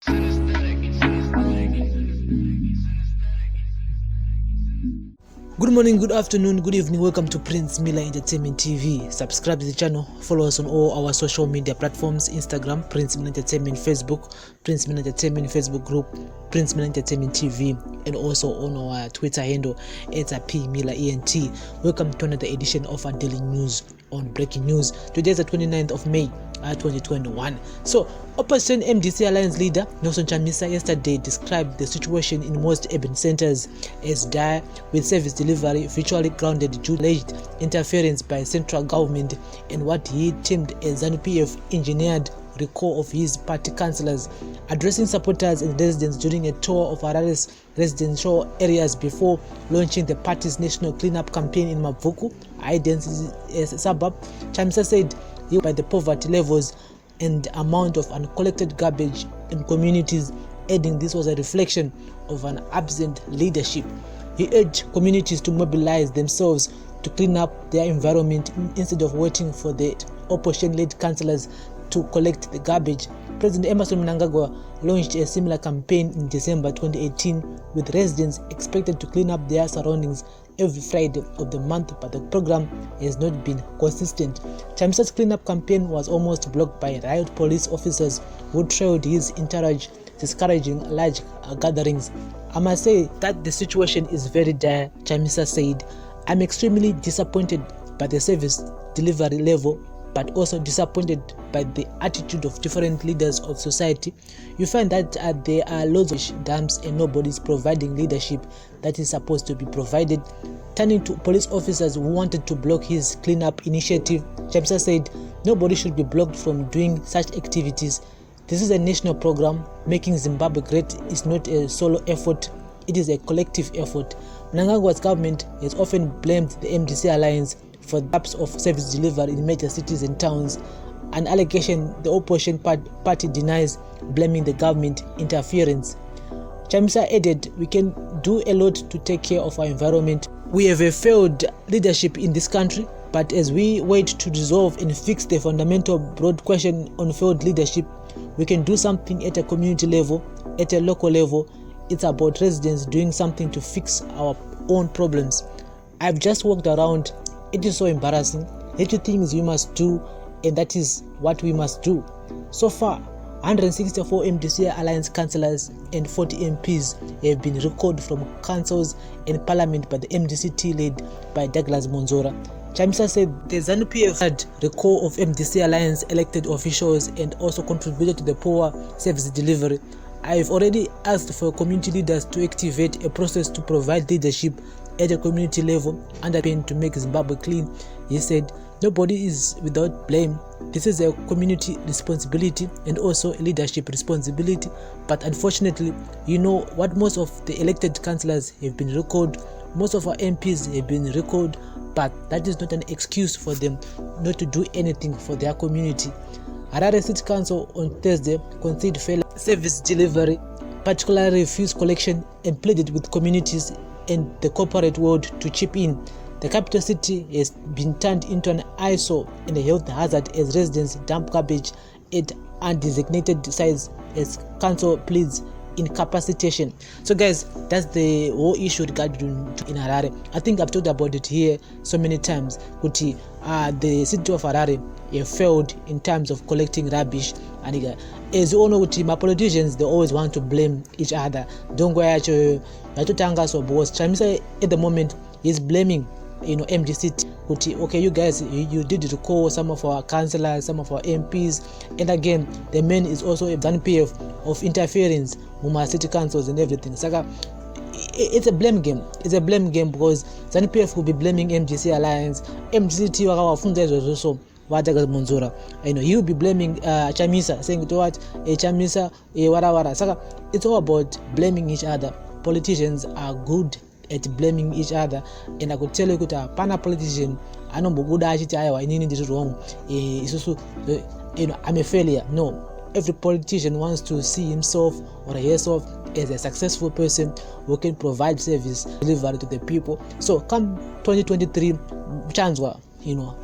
Good morning, good afternoon, good evening. Welcome to Prince Miller Entertainment TV. Subscribe to the channel. Follow us on all our social media platforms: Instagram, Prince Miller Entertainment; Facebook, Prince Miller Entertainment Facebook group, Prince Miller Entertainment TV, and also on our Twitter handle, it's P Miller ENT. Welcome to another edition of our daily news on breaking news. Today is the 29th of May 2021. So, Opposition MDC Alliance leader Nelson Chamisa yesterday described the situation in most urban centers as dire, with service delivery virtually grounded due to alleged interference by central government and what he termed a ZANU-PF engineered recall of his party councillors. Addressing supporters and residents during a tour of Harare's residential areas before launching the party's national cleanup campaign in Mavuku, a high-density suburb, Chamisa said by the poverty levels and amount of uncollected garbage in communities, adding this was a reflection of an absent leadership. He urged communities to mobilize themselves to clean up their environment instead of waiting for the opposition-led councillors to collect the garbage. President Emmerson Mnangagwa launched a similar campaign in December 2018, with residents expected to clean up their surroundings every Friday of the month, but the program has not been consistent. Chamisa's cleanup campaign was almost blocked by riot police officers who trailed his entourage, discouraging large gatherings. I must say that the situation is very dire, Chamisa said. I'm extremely disappointed by the service delivery level, but also disappointed by the attitude of different leaders of society. You find that there are loads of dams and nobody's providing leadership that is supposed to be provided. Turning to police officers who wanted to block his cleanup initiative, Chamisa said nobody should be blocked from doing such activities. This is a national program. Making Zimbabwe great is not a solo effort, it is a collective effort. Mnangagwa's government has often blamed the MDC Alliance for the gaps of service delivery in major cities and towns, an allegation the opposition party denies, blaming the government interference. Chamisa added, we can do a lot to take care of our environment. We have a failed leadership in this country, but as we wait to resolve and fix the fundamental broad question on failed leadership, we can do something at a community level, at a local level. It's about residents doing something to fix our own problems. I've just walked around. It is so embarrassing. There are things we must do, and that is what we must do. So far, 164 MDC Alliance councillors and 40 MPs have been recalled from councils and parliament by the MDC led by Douglas Monzora. Chamisa said the ZANU-PF had recall of MDC Alliance elected officials and also contributed to the poor service delivery. I've already asked for community leaders to activate a process to provide leadership at a community level under pain to make Zimbabwe clean. He said, nobody is without blame. This is a community responsibility and also a leadership responsibility. But unfortunately, you know what, most of the elected councillors have been recalled, most of our MPs have been recalled, but that is not an excuse for them not to do anything for their community. Harare City Council on Thursday conceded failure service delivery, particularly refuse collection, and pleaded with communities and the corporate world to chip in. The capital city has been turned into an eyesore and a health hazard as residents dump garbage at undesignated sites as council pleads incapacitation. So guys, that's the whole issue regarding in Harare. I think I've talked about it here so many times. The city of Harare failed in terms of collecting rubbish, and as you all know, my politicians, they always want to blame each other. Don't go at so boss. Chamisa at the moment is blaming MDC. Okay, you guys, you did recall some of our councillors, some of our MPs, and again the man is also a ZANU-PF of interference with our city councils and everything. So it's a blame game. It's a blame game because ZANU-PF will be blaming MDC Alliance. MDC also Douglas Monzora. He will be blaming Chamisa, saying to what Chamisa wara. So it's all about blaming each other. Politicians are good at blaming each other, and I could tell you that pana politician anomboguda achiti aiwa inini ndiri wrong, I'm a failure. No, every politician wants to see himself or herself as a successful person who can provide service delivery to the people. So come 2023, Chanzwa,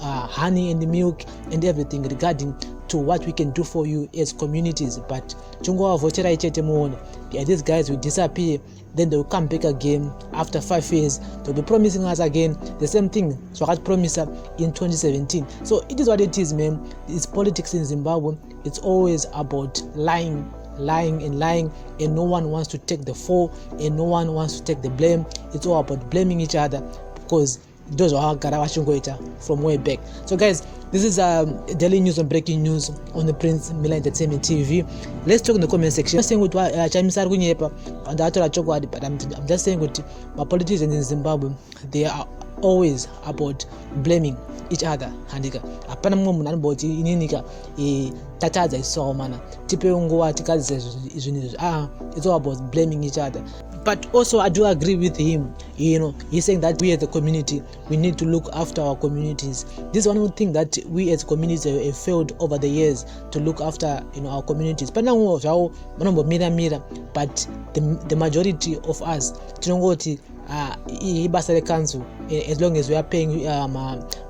honey and milk and everything regarding to what we can do for you as communities. But chungowavhoterai chete muone, these guys will disappear, then they will come back again after 5 years. They'll be promising us again the same thing Swakati promised in 2017. So it is what it is, man. It's politics in Zimbabwe. It's always about lying, and no one wants to take the fall, and no one wants to take the blame. It's all about blaming each other, because those are from way back. So guys, this is daily news and breaking news on the Prince Miller Entertainment TV. Let's talk in the comment section. I'm saying but I'm just saying that my politicians in Zimbabwe, they are always about blaming each other. Handika apana mwe munani boti ininika tataza iso mana tipe ungowa tikazi izvinizvi. It's all about blaming each other. But also I do agree with him. He's saying that we as a community, we need to look after our communities. This is one of the things that we as communities have failed over the years, to look after our communities. But the majority of us tinongoti ibasa council, as long as we are paying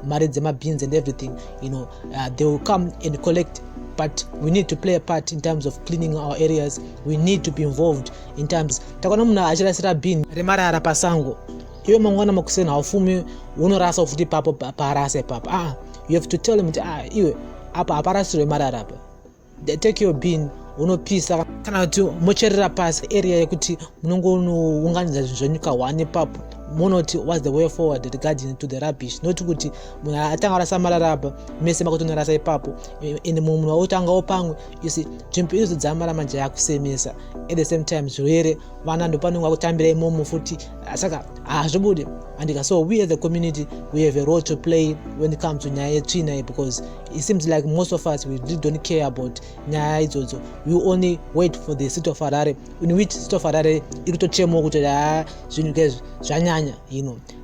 marriage beans and everything, they will come and collect. But we need to play a part in terms of cleaning our areas. We need to be involved in terms takona muna achirasira bin remarara pasango iwe mangwana makusena haufumi unorasa ufuti papo parase papo. You have to tell them iwe apa aparasire marara apa, they take your bin unopisa kana kuti mocherera pasi area yekuti munongounganidza zvinyuka 1 papo. Monoti what's the way forward regarding to the rubbish, not kuti munhu atanga rasa marara apa mese makutonorasa ipapo ende munhu wautanga pamwe. You see, nzvimbo idzo dzamara manje yakusemesa, at the same time zvirwere vana ndo panonga kutambira imomo futi, saka hazvibude andika. So we as a community, we have a role to play when it comes to nyaya yetsvina, because it seems like most of us, we really don't care about nyaya idzodzo. We only wait for the city of Harare, in which city of Harare ikutochemo kuti zvinhu izvi zvanyanya.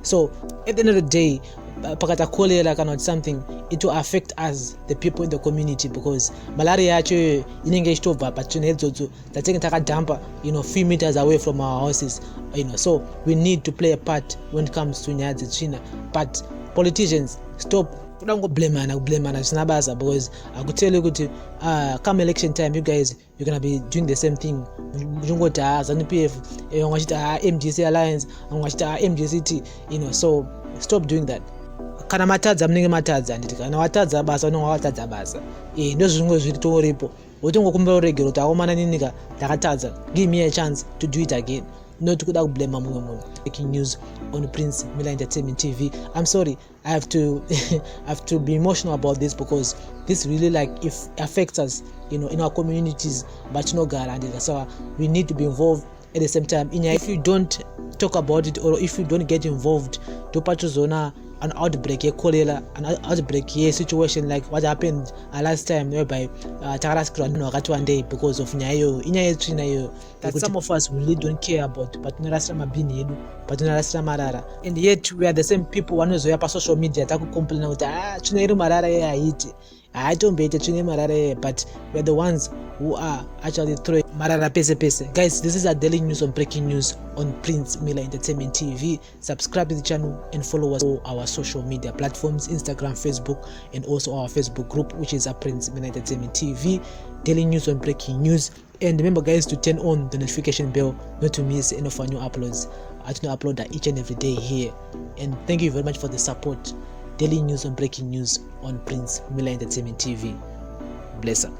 So at the end of the day, pakata cholera kana something, it will affect us, the people in the community, because malaria yacho inenge ichitobva pachino idzodzo dzatenge takadhampa few meters away from our houses. So we need to play a part when it comes to nyaya dzetsvina. But politicians, stop kublamana zvisina basa, because I could tell you kuti come election time, you guys, you're gonna be doing the same thing. Mungoti ZANU-PF wangachita MGC alliance, wangachita MGCT, so stop doing that. Kana matadza munenge matadza, nditi kana watadza basa unenge watadza basa. Ndozvimwe zviri toripo, wotongokumbira uregero kuti akomana ninika ndakatadza, give me a chance to do it again, not kuda kublame mumwe munhu. Breaking news on Prince Miller Entertainment TV. I'm sorry, I have to be emotional about this, because this really if affects us in our communities, but so we need to be involved at the same time. If you don't talk about it, or if you don't get involved, to pachozona an outbreak, cholera, an outbreak situation like what happened last time, whereby takarasikirwa wakati one day because of inyaya yetsvina iyo that some of us really don't care about, but tinorasira mabhini edu, but tinorasira marara, and yet we are the same people vanozoya pasocial media takucomplaina kuti tsvina iri marara haiti haitomboite tsvina marara, but we are the ones who are actually throwing marara pese. Guys, this is a daily news on breaking news on Prince Miller Entertainment TV. Subscribe to the channel and follow us on our social media platforms, Instagram, Facebook, and also our Facebook group, which is a Prince Miller Entertainment TV. Daily news on breaking news. And remember, guys, to turn on the notification bell not to miss any of our new uploads. I do upload that each and every day here. And thank you very much for the support. Daily news on breaking news on Prince Miller Entertainment TV. Bless up.